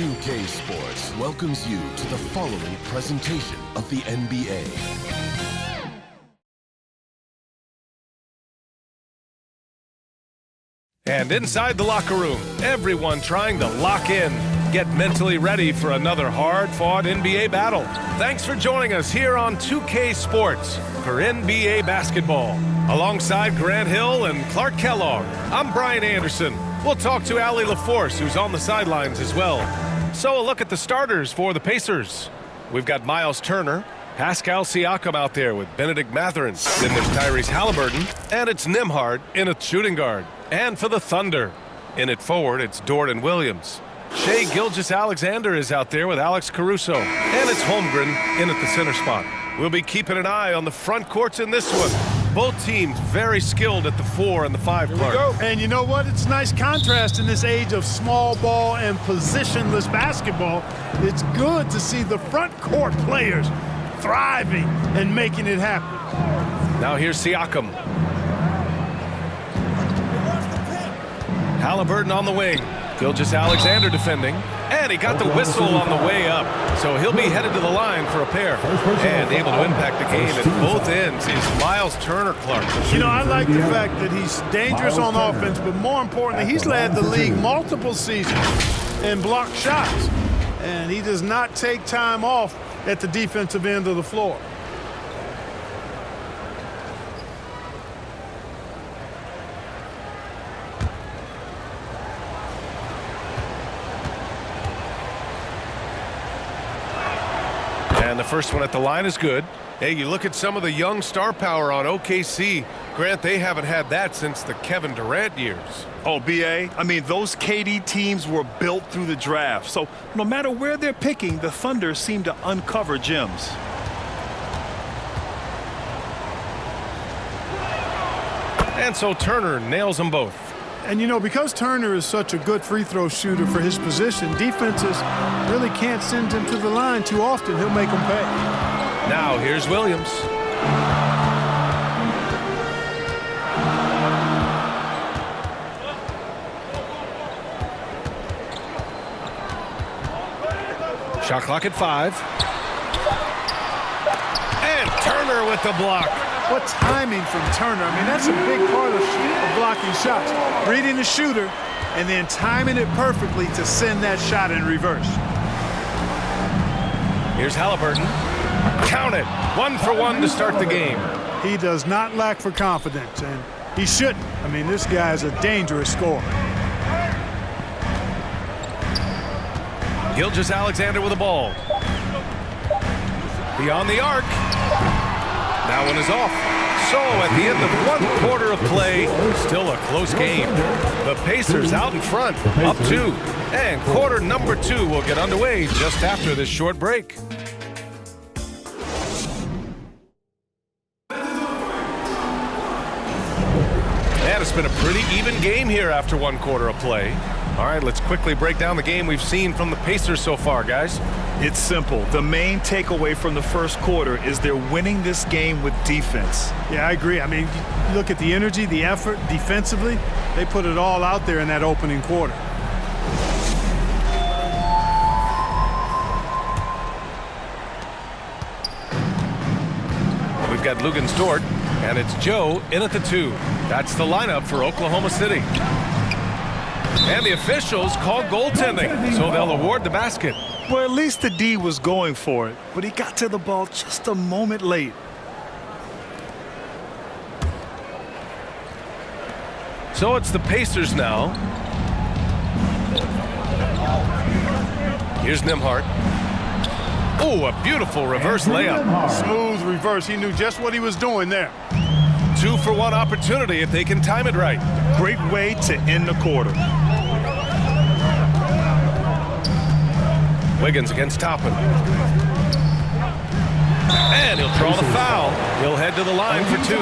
2K Sports welcomes you to the following presentation of the NBA. And inside the locker room, everyone trying to lock in, get mentally ready for another hard-fought NBA battle. Thanks for joining us here on 2K Sports for NBA basketball. Alongside Grant Hill and Clark Kellogg, I'm Brian Anderson. We'll talk to Allie LaForce, who's on the sidelines as well. So a look at the starters for the Pacers. We've got Miles Turner, Pascal Siakam out there with Benedict Mathurin. Then there's Tyrese Halliburton, and it's Nembhard in at shooting guard. And for the Thunder, in at forward, it's Dorian Williams. Shai Gilgeous-Alexander is out there with Alex Caruso. And it's Holmgren in at the center spot. We'll be keeping an eye on the front courts in this one. Both teams very skilled at the 4 and the 5, Clark. And you know what? It's a nice contrast in this age of small ball and positionless basketball. It's good to see the front court players thriving and making it happen. Now here's Siakam. Halliburton on the wing. Gilgeous-Alexander defending. And he got the whistle on the way up. So he'll be headed to the line for a pair. And able to impact the game at both ends is Miles Turner, Clark. You know, I like the fact that he's dangerous on offense, but more importantly, he's led the league multiple seasons in blocked shots. And he does not take time off at the defensive end of the floor. And the first one at the line is good. Hey, you look at some of the young star power on OKC. Grant, they haven't had that since the Kevin Durant years. Oh, B.A., I mean, those KD teams were built through the draft. So no matter where they're picking, the Thunder seem to uncover gems. And so Turner nails them both. And, you know, because Turner is such a good free throw shooter for his position, defenses really can't send him to the line too often. He'll make them pay. Now here's Williams. Shot clock at 5. And Turner with the block. What timing from Turner. I mean, that's a big part of blocking shots. Reading the shooter and then timing it perfectly to send that shot in reverse. Here's Halliburton. Count it. 1 for 1 to start the game. He does not lack for confidence, and he shouldn't. I mean, this guy is a dangerous scorer. Gilgeous-Alexander with the ball. Beyond the arc. That one is off. So at the end of 1 quarter of play, still a close game. The Pacers out in front, up 2. And quarter number 2 will get underway just after this short break. And it's been a pretty even game here after 1 quarter of play. All right, let's quickly break down the game we've seen from the Pacers so far, guys. It's simple. The main takeaway from the first quarter is they're winning this game with defense. Yeah, I agree. I mean, you look at the energy, the effort defensively. They put it all out there in that opening quarter. We've got Luguentz Dort, and it's Joe in at the 2. That's the lineup for Oklahoma City. And the officials called goaltending, so they'll award the basket. Well, at least the D was going for it, but he got to the ball just a moment late. So it's the Pacers now. Here's Nembhard. Oh, a beautiful reverse layup. Smooth reverse. He knew just what he was doing there. 2 for 1 opportunity if they can time it right. Great way to end the quarter. Wiggins against Toppin. And he'll draw the foul. He'll head to the line for 2.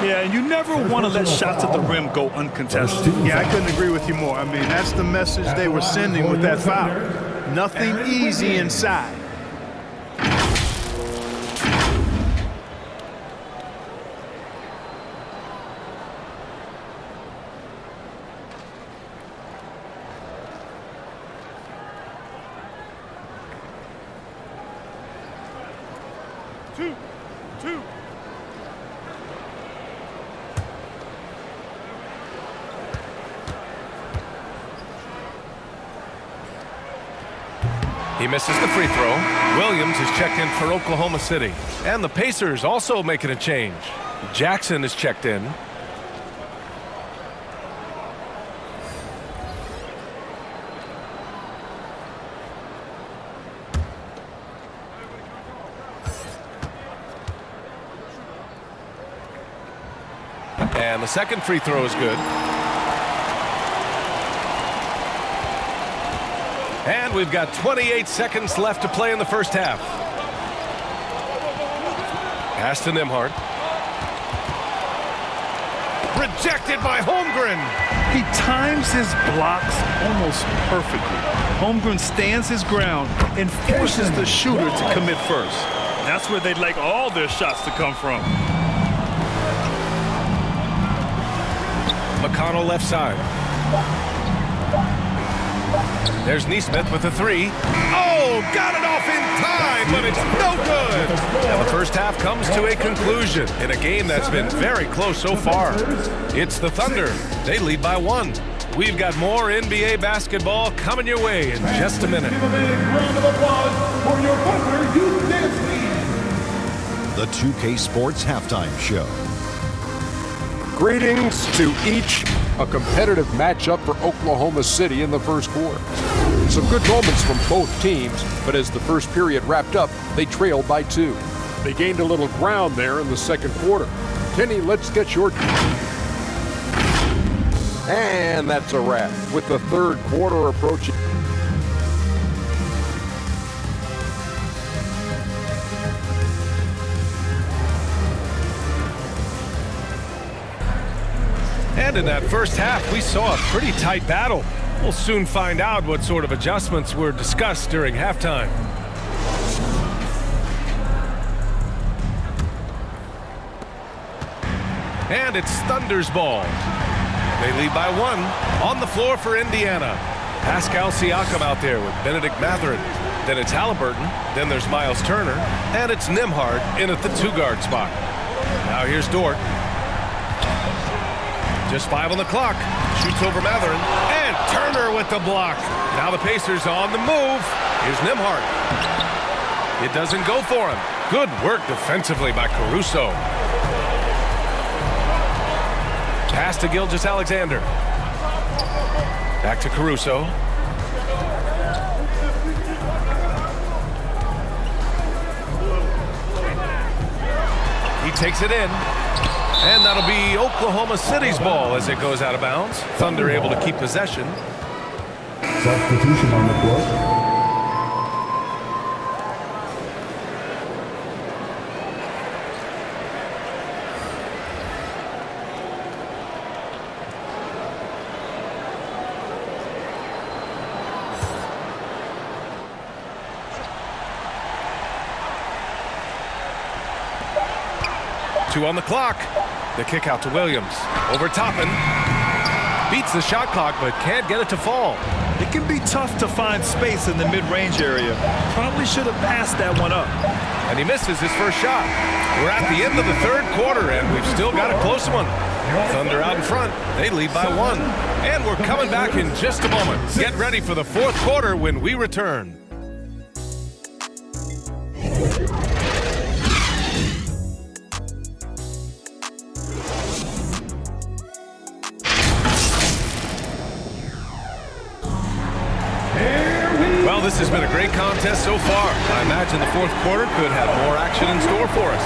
Yeah, and you never want to let shots at the rim go uncontested. Yeah, I couldn't agree with you more. I mean, that's the message they were sending with that foul. Nothing easy inside. Two. He misses the free throw. Williams is checked in for Oklahoma City. And the Pacers also making a change. Jackson is checked in. And the second free throw is good. And we've got 28 seconds left to play in the first half. Pass to Nembhard. Rejected by Holmgren. He times his blocks almost perfectly. Holmgren stands his ground and forces the shooter to commit first. That's where they'd like all their shots to come from. McConnell left side. There's Neesmith with a three. Oh, got it off in time, but it's no good. Now the first half comes to a conclusion in a game that's been very close so far. It's the Thunder. They lead by 1. We've got more NBA basketball coming your way in just a minute. Give a big round of applause for your Thunder Youth Dance Team. The 2K Sports Halftime Show. Greetings to each. A competitive matchup for Oklahoma City in the first quarter. Some good moments from both teams, but as the first period wrapped up, they trailed by 2. They gained a little ground there in the second quarter. Kenny, let's get your... And that's a wrap with the third quarter approaching. And in that first half, we saw a pretty tight battle. We'll soon find out what sort of adjustments were discussed during halftime. And it's Thunder's ball. They lead by 1. On the floor for Indiana. Pascal Siakam out there with Benedict Mathurin. Then it's Halliburton. Then there's Miles Turner. And it's Nembhard in at the 2-guard spot. Now here's Dort. Just 5 on the clock. Shoots over Mathurin. And Turner with the block. Now the Pacers on the move. Here's Nembhard. It doesn't go for him. Good work defensively by Caruso. Pass to Gilgeous-Alexander. Back to Caruso. He takes it in. And that'll be Oklahoma City's ball as it goes out of bounds. Thunder able to keep possession. Substitution on the floor. Two on the clock. The kick out to Williams. Over Toppin. Beats the shot clock, but can't get it to fall. It can be tough to find space in the mid-range area. Probably should have passed that one up. And he misses his first shot. We're at the end of the third quarter, and we've still got a close one. Thunder out in front. They lead by 1. And we're coming back in just a moment. Get ready for the fourth quarter when we return. Well, this has been a great contest so far. I imagine the fourth quarter could have more action in store for us.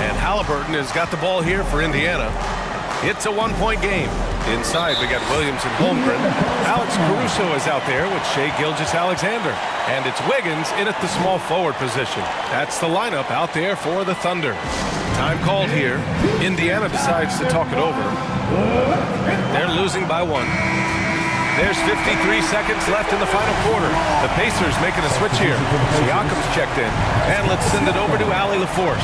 And Halliburton has got the ball here for Indiana. It's a 1-point game. Inside, we got Williams and Holmgren. Alex Caruso is out there with Shai Gilgeous-Alexander. And it's Wiggins in at the small forward position. That's the lineup out there for the Thunder. Time called here. Indiana decides to talk it over. They're losing by 1. There's 53 seconds left in the final quarter. The Pacers making a switch here. Siakam's checked in. And let's send it over to Allie LaForce.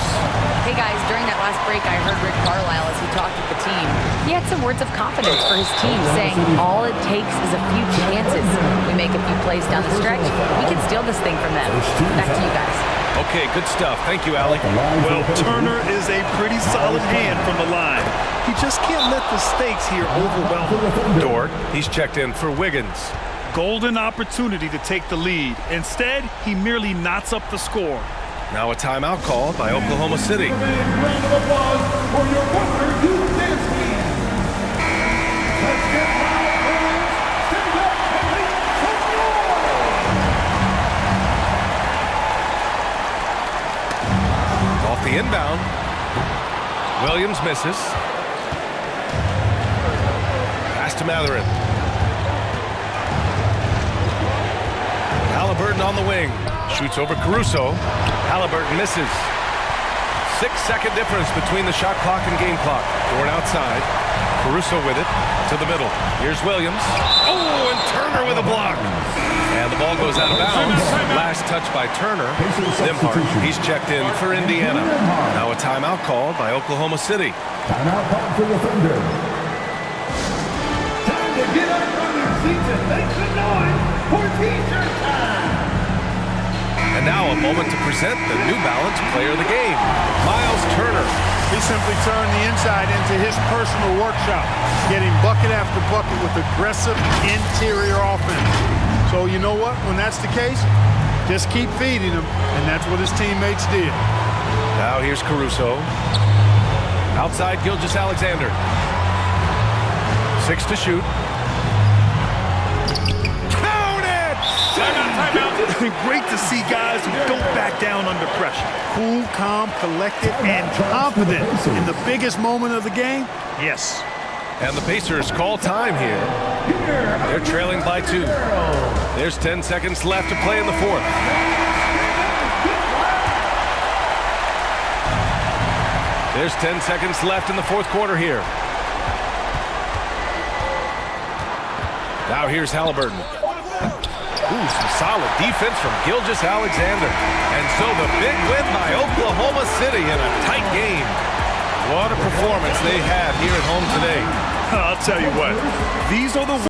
Hey guys, during that last break, I heard Rick Carlisle as he talked with the team. He had some words of confidence for his team, saying all it takes is a few chances. We make a few plays down the stretch, we can steal this thing from them. Back to you guys. Okay, good stuff. Thank you, Allie. Well, Turner is a pretty solid hand from the line. He just can't let the stakes here overwhelm him. Dort, he's checked in for Wiggins. Golden opportunity to take the lead. Instead, he merely knots up the score. Now a timeout called by Oklahoma City. Round of applause for your partner, Unidos. Let's get loud, fans. Stand up and make some noise. Off the inbound. Williams misses. Pass to Matherin. Halliburton on the wing. Shoots over Caruso. Halliburton misses. 6-second difference between the shot clock and game clock. Dort outside. Caruso with it to the middle. Here's Williams. Oh, and Turner with a block. And the ball goes out of bounds. Last touch by Turner. Nimhart, he's checked in for Indiana. Now a timeout called by Oklahoma City. Timeout called for the Thunder. Time to get up from your seats and make some noise for T-shirt time. And now a moment to present the New Balance Player of the Game, Miles Turner. He simply turned the inside into his personal workshop, getting bucket after bucket with aggressive interior offense. So you know what? When that's the case, just keep feeding him, and that's what his teammates did. Now here's Caruso. Outside Gilgeous-Alexander. 6 to shoot. Great to see guys who don't back down under pressure. Cool, calm, collected, and confident in the biggest moment of the game. Yes. And the Pacers call time here. They're trailing by 2. There's 10 seconds left to play in the fourth. There's 10 seconds left in the fourth quarter here. Now here's Halliburton. Ooh, some solid defense from Gilgeous-Alexander. And so the big win by Oklahoma City in a tight game. What a performance they had here at home today. I'll tell you what, these are the